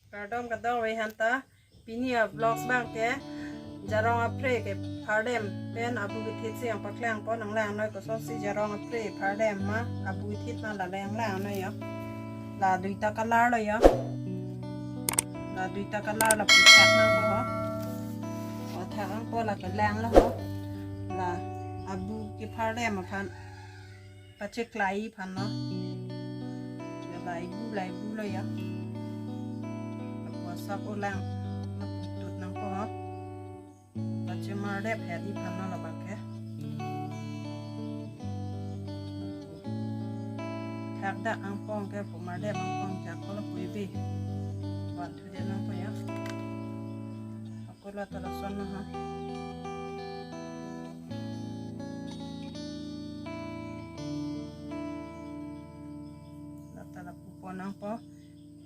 Pardon kadang we hanta pinia vlogs bang ke jarong apre ke pardem pen abu githit siang paklang po nang lang noi ko so si jarong apre pardem ma abu githit na la lang lang noi ya la duita kalar lo ya la duita kalar la pu thak nang po ho o thak ang po la ka lang la ho la abu ki pardem ma phan pachek lai phan no ya lai bu lo ya sắp ô lang nó tụt nắng po và chưa mà đẹp hết đi phần nó là bằng cái thạc đã ăn phong cái phụ mà đẹp ăn phong chả có là quý vị còn thứ đến nó phải á có là tao là xuân nó ha là tao là phụ po nắng po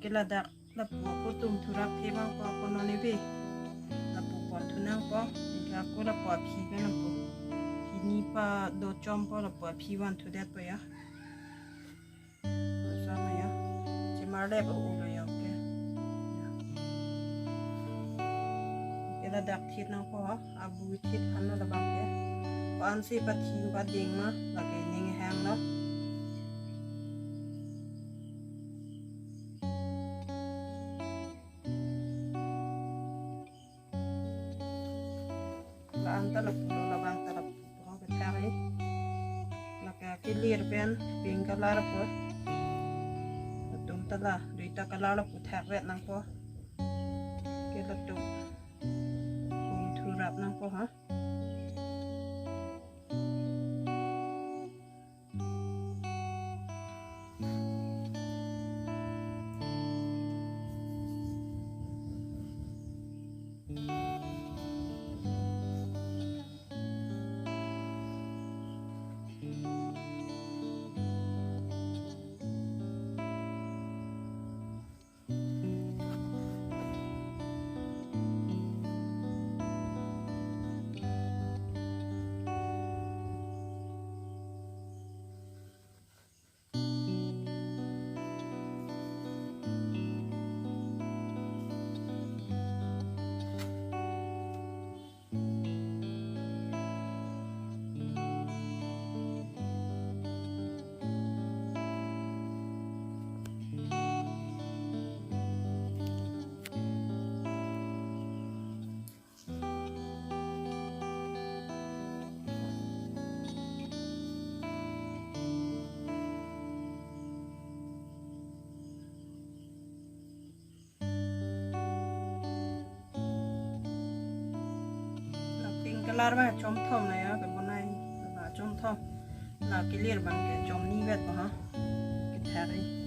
cái là đặc là phụ cô tùng thu rắc thêm ăn po con nó này về là phụ còn thu năng po là cô là po phi cái là phụ phi ni pa đồ chom po là po phi van thu đẹp po ya sao mà ya chỉ mà đẹp ở u rồi ya cái là đặc thịt năng po abu thịt ăn nó là bằng cái có ăn xí pa thịt pa ding mà là cái ninh hàng đó anta la pulo la bang ta la pulo ke thari la ka clear pen pink color po tum ta la duita color la pu thak vet nang po ke la tum kum thu rap nang po ha color ba chom thom này á cái bọn này là chom thom là cái liền bằng cái chom ni vẹt vào ha cái thẻ đi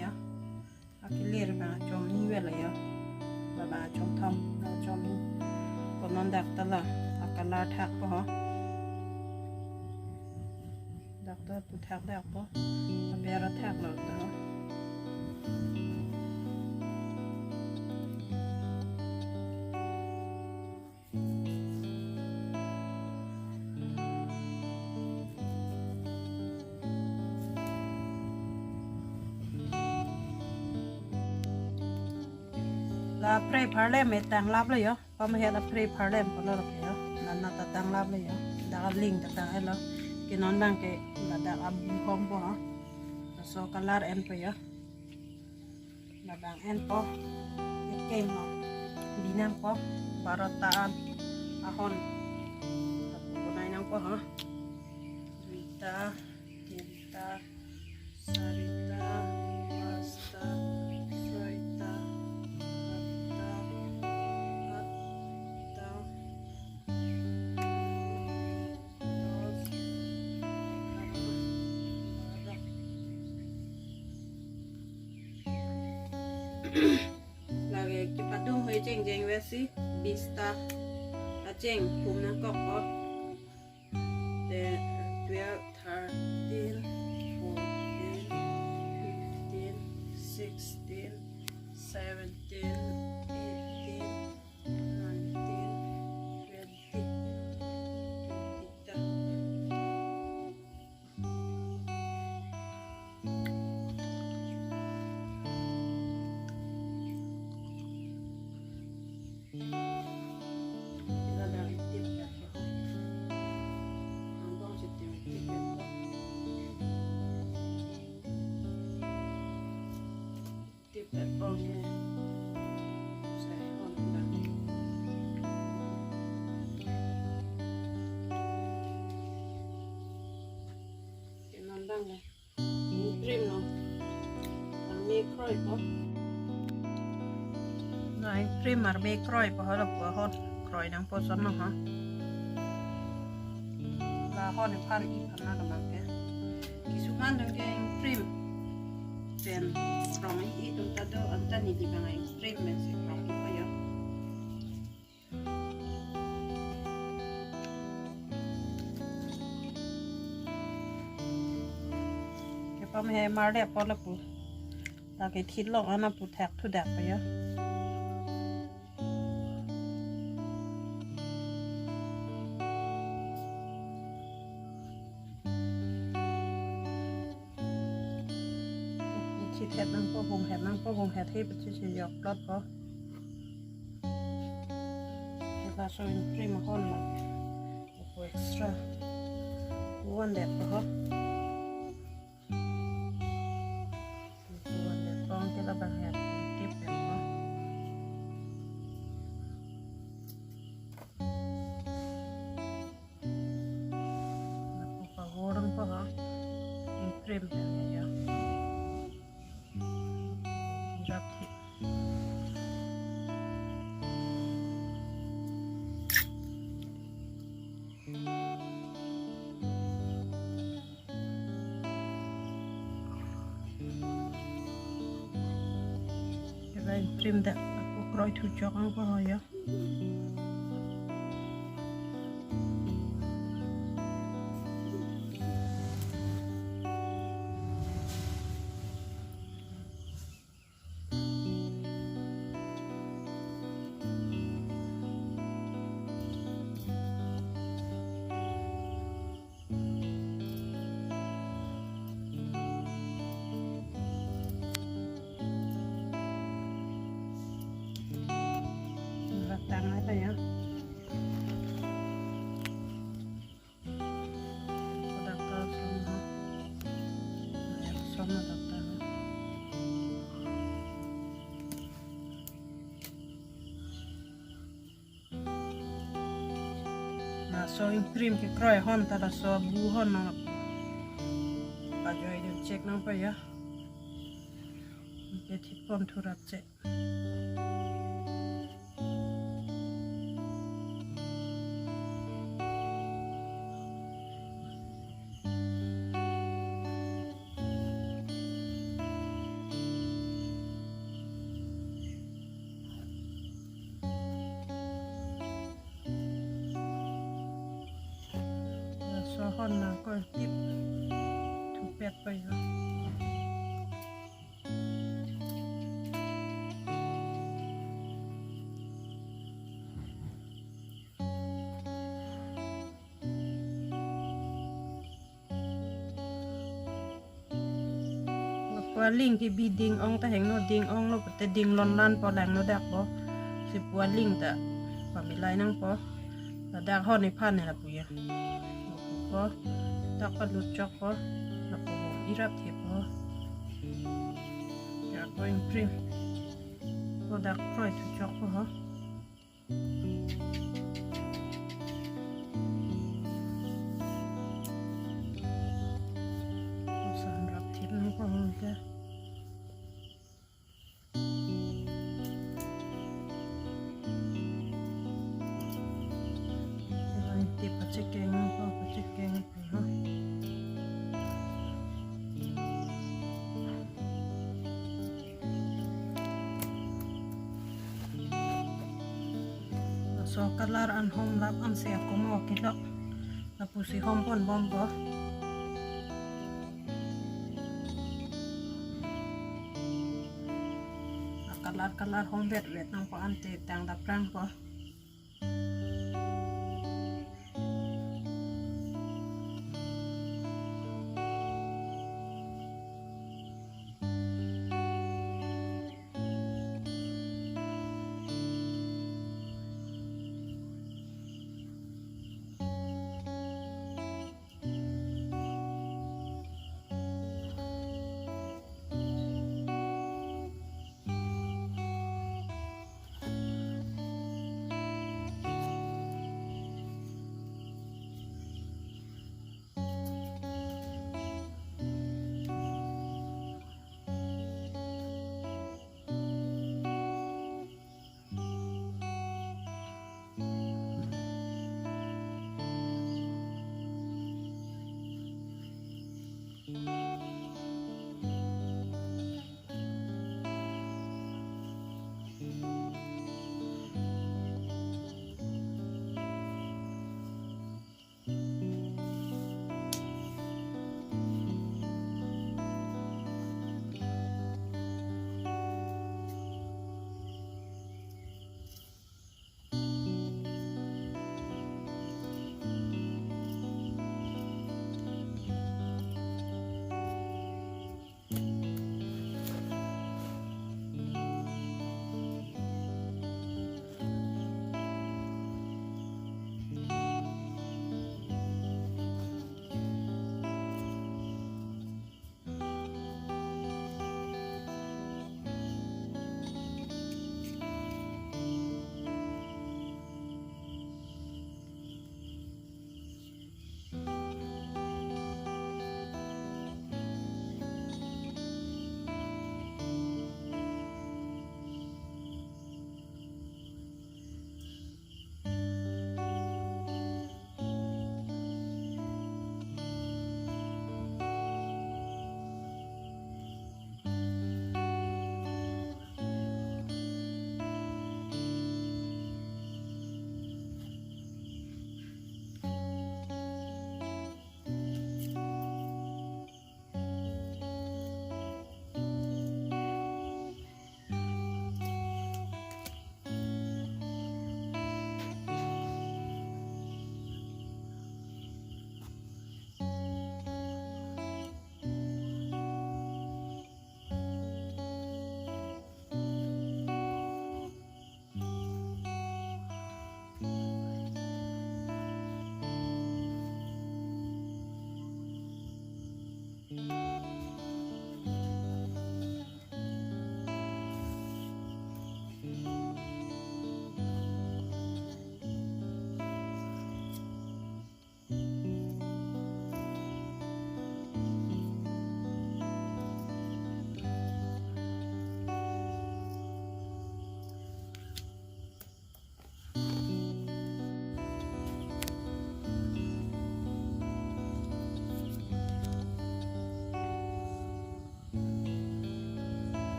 ya cái liền bằng chom ni về là ya và chom thom nó chom ni còn non đặc ta là color thạc po ha đặc ta tu thạc đặc po bây giờ thạc là đó là pre parlem me tang lap le yo pa me la pre parlem pa lo yo na ta tang lap le yo da link ta tang elo ke non bang ke la da ab kom po ha so color en pe yo la bang en po ke no binang po parataan ahon po nai nang po ha Rita, Tinta, Sari lagi kita dung hui jeng wesi bista jeng pum na kok ko de 12 13 14 15 16 Prim no, army kroy po. Này prim army kroy po hả là hot kroy đang po sắm nó hả? Là hot thì pan ít hơn nào bằng cái. Cái số man đang cái prim, then from ít chúng ta đâu anh ta nhị bằng cái prim mình sẽ from ít bao nhiêu? Pom he mar đẹp po là pu là cái thịt lợn anh pu thẹt thu đẹp vậy á thịt hẹt năng po vùng hẹt thì bị chỉ dọc lót po là so in prima hon mà po extra one đẹp po bằng hạt tiếp đẹp quá là cũng phải gõ đâm quá hả in frame này nhá ráp thịt prim dah aku kroy tujuh ang ko ya ya daftar sama daftar nah so imprim ke kroy hon tada so bu hon na ajoy dem check nang pa ya ke thip pom thurat che hon là coi tiếp thu pet bây giờ qua link cái bi ding ong ta hẹn nó ding ong nó bật ding lon lan po làng nó đặc po si qua link ta và mi lai năng po là đặc hon này pan này là bùi po đặc pa lut chok po là po irap thiệp po ya po imprim po đặc kroy tu chok po ha san rap thiệp nó po ha chicken po chicken ha so kalar an hom lap an se ko mo kilo la pusi hom pon bom bo kalar hom vet nang po an te tang da prang po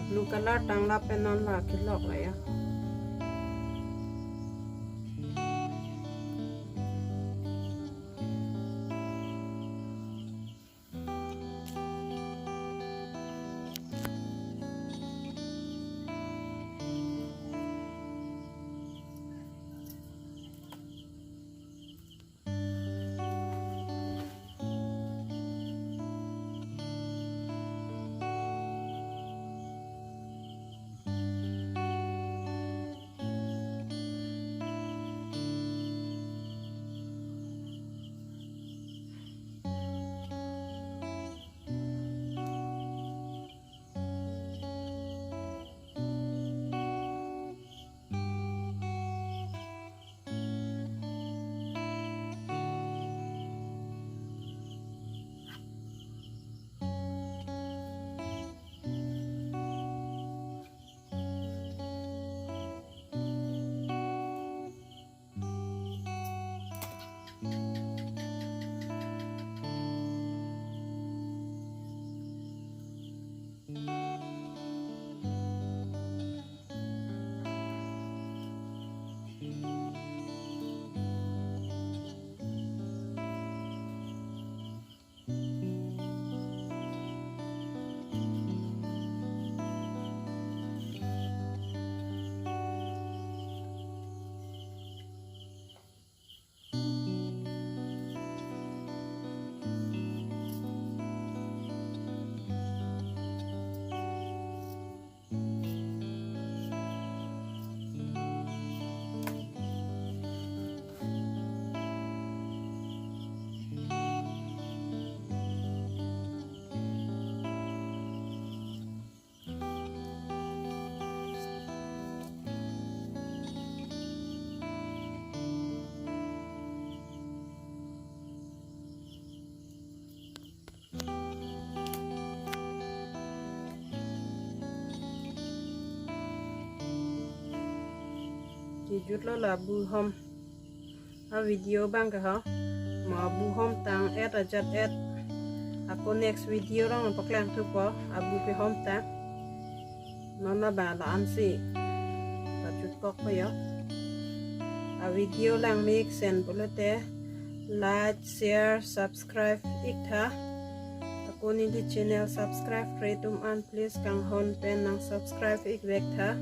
blue color tang la penon la kilok la ya ni chút lo là bu hôm a video bang ka ha mà bu hôm tang add a chat add ako next video rong paklang thu po a bu pe hôm ta nó bà là ăn gì và chút cọc bây giờ a video lang make sense bolo te like share subscribe ik tha ako ni di channel subscribe free tum an please kang hon pen nang subscribe ik vek tha